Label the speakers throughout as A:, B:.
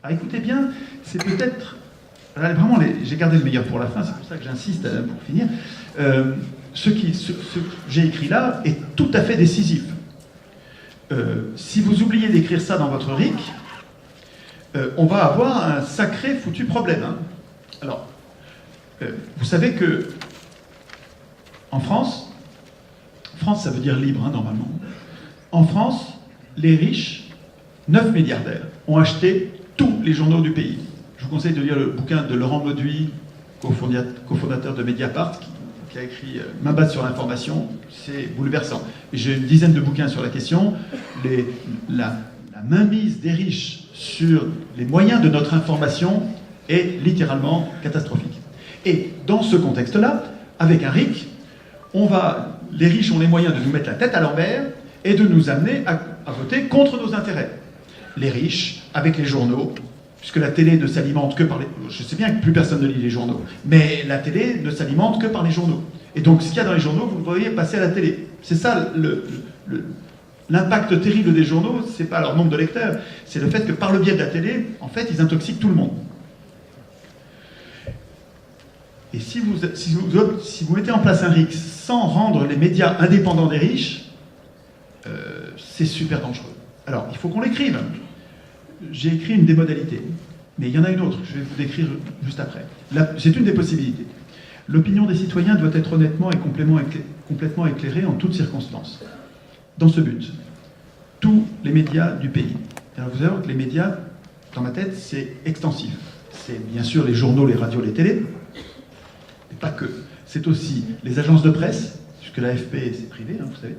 A: Alors écoutez bien, c'est peut-être... Vraiment, j'ai gardé le meilleur pour la fin, c'est pour ça que j'insiste pour finir. Ce que j'ai écrit là est tout à fait décisif. Si vous oubliez d'écrire ça dans votre RIC, on va avoir un sacré foutu problème. Hein. Alors, vous savez que en France ça veut dire libre, hein, normalement. En France, les riches, 9 milliardaires, ont acheté tous les journaux du pays. Je vous conseille de lire le bouquin de Laurent Mauduit, cofondateur de Mediapart, qui a écrit Main basse sur l'information. C'est bouleversant. J'ai une dizaine de bouquins sur la question. La mainmise des riches sur les moyens de notre information est littéralement catastrophique. Et dans ce contexte-là, avec un RIC, les riches ont les moyens de nous mettre la tête à l'envers et de nous amener à voter contre nos intérêts. Les riches, avec les journaux, puisque la télé ne s'alimente que par les... Je sais bien que plus personne ne lit les journaux, mais la télé ne s'alimente que par les journaux. Et donc, ce qu'il y a dans les journaux, vous le voyez passer à la télé. C'est ça l'impact terrible des journaux, c'est pas leur nombre de lecteurs, c'est le fait que par le biais de la télé, en fait, ils intoxiquent tout le monde. Et si vous mettez en place un RIC sans rendre les médias indépendants des riches, c'est super dangereux. Alors, il faut qu'on l'écrive. J'ai écrit une des modalités, mais il y en a une autre, je vais vous décrire juste après. C'est une des possibilités. L'opinion des citoyens doit être honnêtement et complètement éclairée en toutes circonstances. Dans ce but, tous les médias du pays. Alors vous savez que les médias, dans ma tête, c'est extensif. C'est bien sûr les journaux, les radios, les télés, mais pas que. C'est aussi les agences de presse, puisque l'AFP c'est privé, hein, vous savez.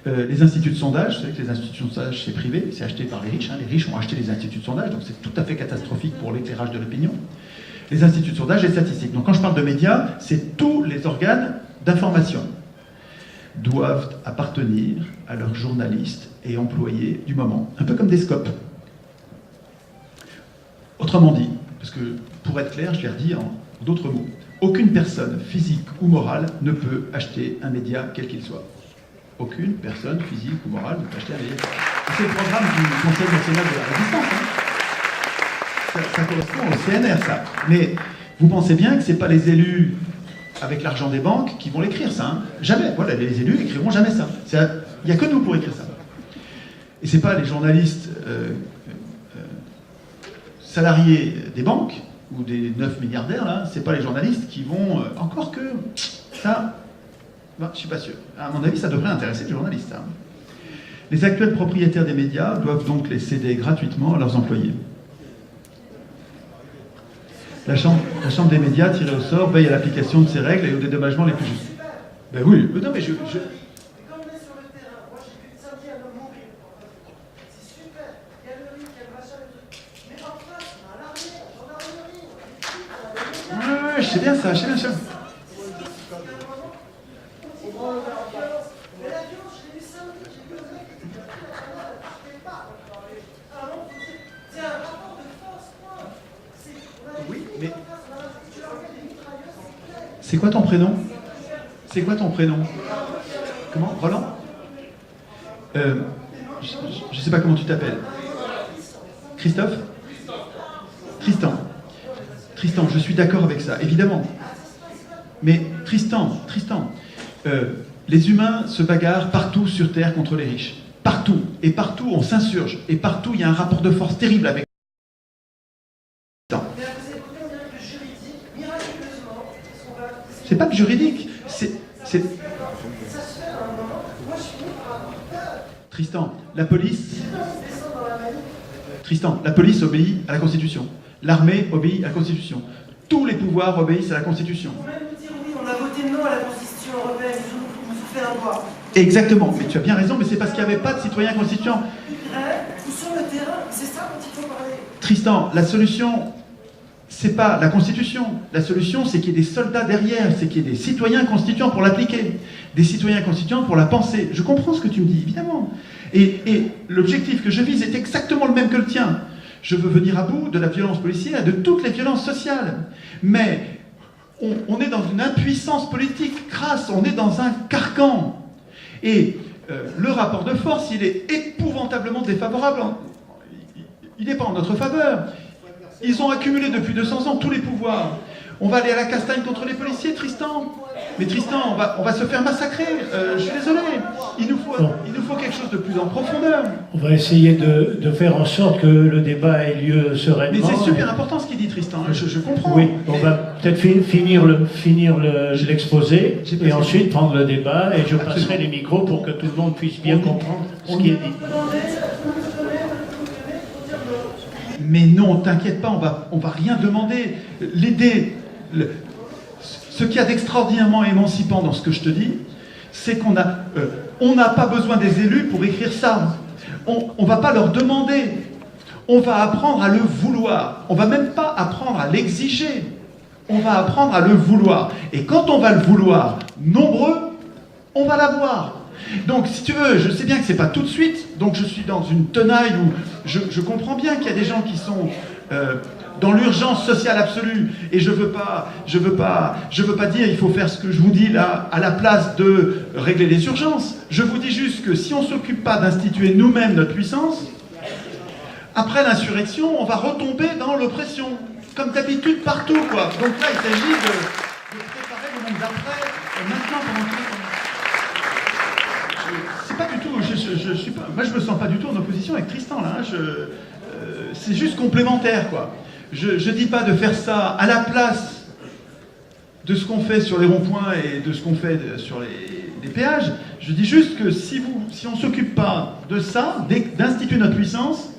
A: Les instituts de sondage, vous savez que les instituts de sondage c'est privé, c'est acheté par les riches. Hein, les riches ont acheté les instituts de sondage, donc c'est tout à fait catastrophique pour l'éclairage de l'opinion. Les instituts de sondage et statistiques. Donc quand je parle de médias, c'est tous les organes d'information doivent appartenir à leurs journalistes et employés du moment, un peu comme des scopes. Autrement dit, parce que pour être clair, je l'ai redit en d'autres mots, aucune personne physique ou morale ne peut acheter un média quel qu'il soit. Aucune personne physique ou morale ne peut acheter un média. C'est le programme du Conseil national de la résistance. Hein. Ça correspond au CNR, ça. Mais vous pensez bien que ce n'est pas les élus avec l'argent des banques qui vont l'écrire, ça. Hein. Jamais. Voilà, les élus n'écriront jamais ça. Il n'y a que nous pour écrire ça. Et ce n'est pas les journalistes salariés des banques ou des 9 milliardaires, là, ce n'est pas les journalistes qui vont... encore que... Ça... Bon, je ne suis pas sûr. À mon avis, ça devrait intéresser les journalistes. Hein. Les actuels propriétaires des médias doivent donc les céder gratuitement à leurs employés. La chambre des médias, tirée au sort, veille à l'application de ces règles et au dédommagement les plus justes. Ben oui, non mais je...
B: Comme on est sur le terrain, moi j'ai vu samedi un homme mourir. C'est super, il y a le riz, il y a le machin, le truc. Mais en face, on a l'armée, la gendarmerie, on a les flics, on a les médias.
A: Ouais, je sais bien ça, je sais bien ça.
B: Mais la violence, je l'ai vu samedi, j'ai vu le mec qui était pris la grenade, je ne sais pas. Alors, c'est un rapport de force, quoi.
A: Oui, mais... C'est quoi ton prénom? C'est quoi ton prénom? Comment? Roland? Je ne sais pas comment tu t'appelles. Christophe? Tristan, je suis d'accord avec ça, évidemment. Mais Tristan, les humains se bagarrent partout sur Terre contre les riches. Partout. Et partout, on s'insurge. Et partout, il y a un rapport de force terrible avec... C'est pas que juridique, c'est... Tristan, la police obéit à la Constitution. L'armée obéit à la Constitution. Tous les pouvoirs obéissent à la Constitution.
B: Vous pouvez nous dire oui, on a voté non à la Constitution européenne, vous nous fait avoir.
A: Exactement, mais tu as bien raison, mais c'est parce qu'il n'y avait pas de citoyens constituants.
B: Ou sur le terrain, c'est ça dont il faut parler.
A: Tristan, la solution... c'est pas la Constitution. La solution, c'est qu'il y ait des soldats derrière, c'est qu'il y ait des citoyens constituants pour l'appliquer, des citoyens constituants pour la penser. Je comprends ce que tu me dis, évidemment. Et l'objectif que je vise est exactement le même que le tien. Je veux venir à bout de la violence policière et de toutes les violences sociales. Mais on est dans une impuissance politique crasse, on est dans un carcan. Et le rapport de force, il est épouvantablement défavorable. Il n'est pas en notre faveur. Ils ont accumulé depuis 200 ans tous les pouvoirs. On va aller à la castagne contre les policiers, Tristan. Mais Tristan, on va se faire massacrer. Je suis désolé. Il nous faut quelque chose de plus en profondeur.
C: On va essayer de faire en sorte que le débat ait lieu sereinement.
A: Mais c'est super important ce qu'il dit, Tristan. Je comprends.
C: Oui, on va peut-être finir l'exposé et ensuite prendre le débat. Et je passerai les micros pour que tout le monde puisse bien comprendre ce qui est dit.
A: Mais non, t'inquiète pas, on va rien demander. L'idée, ce qu'il y a d'extraordinairement émancipant dans ce que je te dis, c'est qu'on n'a pas besoin des élus pour écrire ça. On va pas leur demander. On va apprendre à le vouloir. On va même pas apprendre à l'exiger. On va apprendre à le vouloir. Et quand on va le vouloir, nombreux, on va l'avoir. Donc, si tu veux, je sais bien que c'est pas tout de suite, donc je suis dans une tenaille où je comprends bien qu'il y a des gens qui sont dans l'urgence sociale absolue, et je veux pas dire il faut faire ce que je vous dis là à la place de régler les urgences. Je vous dis juste que si on s'occupe pas d'instituer nous-mêmes notre puissance, après l'insurrection, on va retomber dans l'oppression, comme d'habitude partout, quoi. Donc là, il s'agit de préparer le monde d'après, maintenant pendant que c'est pas du tout, je suis pas, moi je me sens pas du tout en opposition avec Tristan là, c'est juste complémentaire quoi. Je dis pas de faire ça à la place de ce qu'on fait sur les ronds-points et de ce qu'on fait sur les péages. Je dis juste que si on s'occupe pas de ça, d'instituer notre puissance,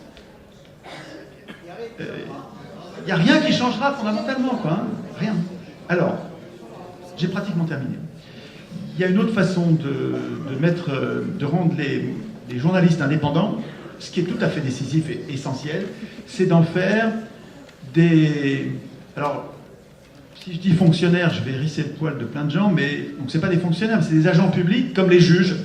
A: il n'y a rien qui changera fondamentalement quoi, hein. Rien. Alors, j'ai pratiquement terminé. Il y a une autre façon de rendre les journalistes indépendants, ce qui est tout à fait décisif et essentiel, c'est d'en faire des... Alors, si je dis fonctionnaires, je vais hérisser le poil de plein de gens, mais donc c'est pas des fonctionnaires, mais c'est des agents publics comme les juges.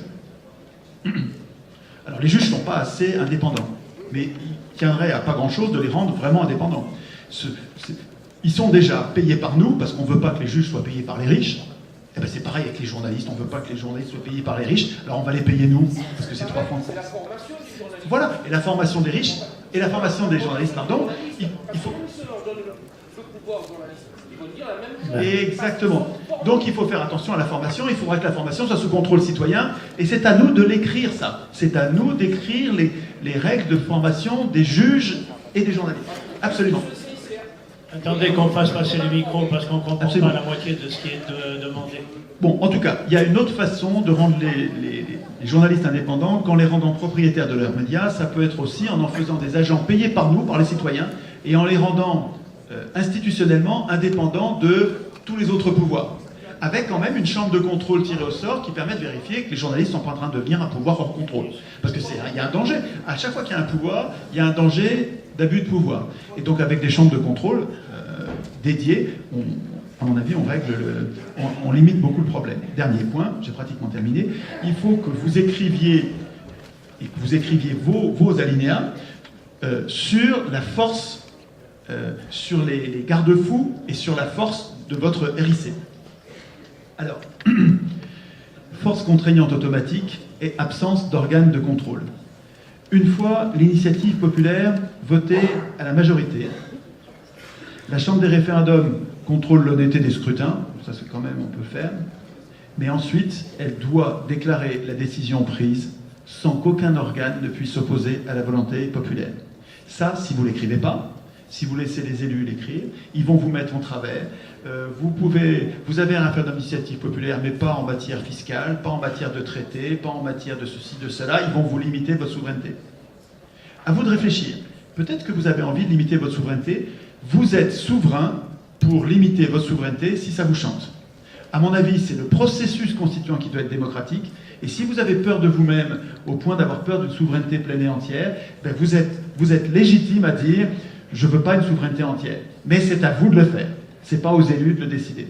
A: Alors les juges ne sont pas assez indépendants, mais il tiendrait à pas grand-chose de les rendre vraiment indépendants. Ils sont déjà payés par nous, parce qu'on ne veut pas que les juges soient payés par les riches. Eh ben c'est pareil avec les journalistes, on ne veut pas que les journalistes soient payés par les riches, alors on va les payer nous, parce que c'est 3 francs.
B: C'est la formation des journalistes.
A: Voilà, et la formation des riches, et la formation des journalistes, pardon, il faut...
B: Si on leur donne le pouvoir aux journalistes, ils vont dire la même chose.
A: Exactement. Donc il faut faire attention à la formation, il faudra que la formation soit sous contrôle citoyen, et c'est à nous de l'écrire ça. C'est à nous d'écrire les règles de formation des juges et des journalistes. Absolument.
C: Attendez qu'on fasse passer le micro parce qu'on ne comprend
A: Absolument.
C: pas la moitié de ce qui est demandé.
A: Bon, en tout cas, il y a une autre façon de rendre les journalistes indépendants, qu'en les rendant propriétaires de leurs médias. Ça peut être aussi en faisant des agents payés par nous, par les citoyens, et en les rendant institutionnellement indépendants de tous les autres pouvoirs. Avec quand même une chambre de contrôle tirée au sort qui permet de vérifier que les journalistes sont pas en train de devenir un pouvoir hors contrôle. Parce que il y a un danger. À chaque fois qu'il y a un pouvoir, il y a un danger d'abus de pouvoir. Et donc avec des chambres de contrôle dédiées, à mon avis, on limite beaucoup le problème. Dernier point, j'ai pratiquement terminé. Il faut que vous écriviez vos alinéas sur la force, sur les garde-fous et sur la force de votre RIC. Alors, force contraignante automatique et absence d'organes de contrôle. Une fois l'initiative populaire votée à la majorité, la Chambre des référendums contrôle l'honnêteté des scrutins, ça c'est quand même on peut faire, mais ensuite elle doit déclarer la décision prise sans qu'aucun organe ne puisse s'opposer à la volonté populaire. Ça, si vous ne l'écrivez pas, si vous laissez les élus l'écrire, ils vont vous mettre en travers. Vous avez un référendum d'initiative populaire, mais pas en matière fiscale, pas en matière de traité, pas en matière de ceci, de cela. Ils vont vous limiter votre souveraineté. À vous de réfléchir. Peut-être que vous avez envie de limiter votre souveraineté. Vous êtes souverain pour limiter votre souveraineté si ça vous chante. À mon avis, c'est le processus constituant qui doit être démocratique. Et si vous avez peur de vous-même au point d'avoir peur d'une souveraineté pleine et entière, ben vous êtes légitime à dire « je ne veux pas une souveraineté entière ». Mais c'est à vous de le faire. Ce n'est pas aux élus de le décider.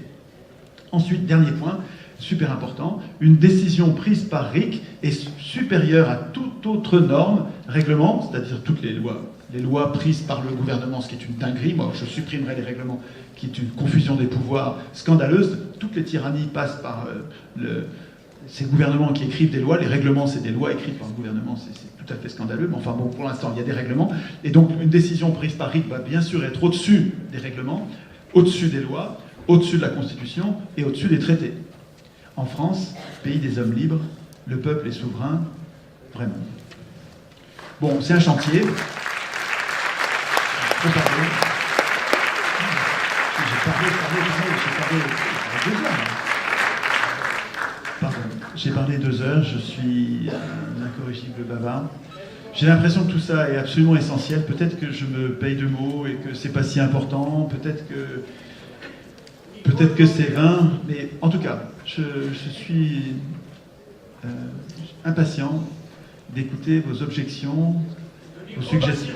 A: Ensuite, dernier point, super important, une décision prise par RIC est supérieure à toute autre norme, règlement, c'est-à-dire toutes les lois prises par le gouvernement, ce qui est une dinguerie. Moi, je supprimerai les règlements, qui est une confusion des pouvoirs scandaleuse. Toutes les tyrannies passent par c'est le gouvernement qui écrive des lois, les règlements, c'est des lois écrites par le gouvernement, c'est tout à fait scandaleux, mais enfin bon, pour l'instant, il y a des règlements, et donc une décision prise par RIC va bien sûr être au-dessus des règlements, au-dessus des lois, au-dessus de la Constitution et au-dessus des traités. En France, pays des hommes libres, le peuple est souverain, vraiment. Bon, c'est un chantier. J'ai parlé 2 heures, je suis un incorrigible bavard. J'ai l'impression que tout ça est absolument essentiel. Peut-être que je me paye de mots et que c'est pas si important. Peut-être que c'est vain. Mais en tout cas, je suis impatient d'écouter vos objections, vos suggestions.